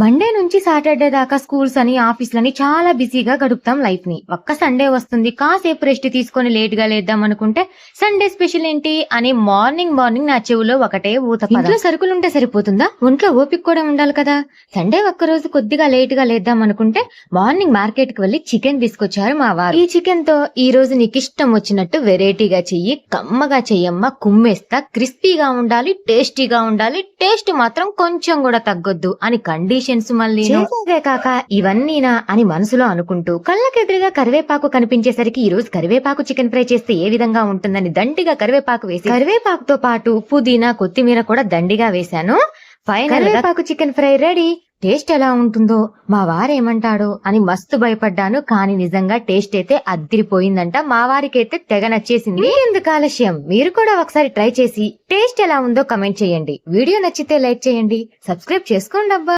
Monday నుంచి Saturday దాకా schools అని ఆఫీసులని చాలా బిజీగా గడుపుతాం లైఫ్ ని. ఒక్క సండే వస్తుంది, కాసేపు రెస్ట్ తీసుకొని లేట్ గా లేద్దాం అనుకుంటే సండే స్పెషల్ ఏంటి అని మార్నింగ్ మార్నింగ్ నా చెవులో ఒకటే ఊత. ఇంట్లో సరుకులుంటే సరిపోతుందా? ఒంట్లో ఓపిక కూడా ఉండాలి కదా. సండే ఒక్కరోజు కొద్దిగా లేట్ గా లేద్దాం అనుకుంటే మార్నింగ్ మార్కెట్ కి వెళ్లి చికెన్ తీసుకొచ్చారు మా వారు. ఈ చికెన్ తో ఈ రోజు నీకు ఇష్టం వచ్చినట్టు వెరైటీగా చెయ్యి, కమ్మగా చెయ్యమ్మ, కుమ్మేస్తా, క్రిస్పీగా ఉండాలి, టేస్టీగా ఉండాలి, టేస్ట్ మాత్రం కొంచెం కూడా తగ్గొద్దు అని కండిషన్స్ మళ్ళీ చేసేదే కాక ఇవన్నీనా అని మనసులో అనుకుంటూ కళ్ళకెదురుగా కరివేపాకు కనిపించేసరికి ఈ రోజు కరివేపాకు చికెన్ ఫ్రై చేస్తే ఏ విధంగా ఉంటుందని దండిగా కరివేపాకు వేసి కరివేపాకుతో పాటు పుదీనా, కొత్తిమీర కూడా దండిగా వేశాను. ఫైనల్ కరివేపాకు చికెన్ ఫ్రై రెడీ. టేస్ట్ ఎలా ఉంటుందో, మా వారేమంటాడో అని మస్తు భయపడ్డాను. కానీ నిజంగా టేస్ట్ అయితే అద్దిరిపోయిందంట. మా వారికైతే తెగ నచ్చేసింది. ఎందుకు ఆలస్యం, మీరు కూడా ఒకసారి ట్రై చేసి టేస్ట్ ఎలా ఉందో కమెంట్ చేయండి. వీడియో నచ్చితే లైక్ చేయండి, సబ్స్క్రైబ్ చేసుకోండి అబ్బా.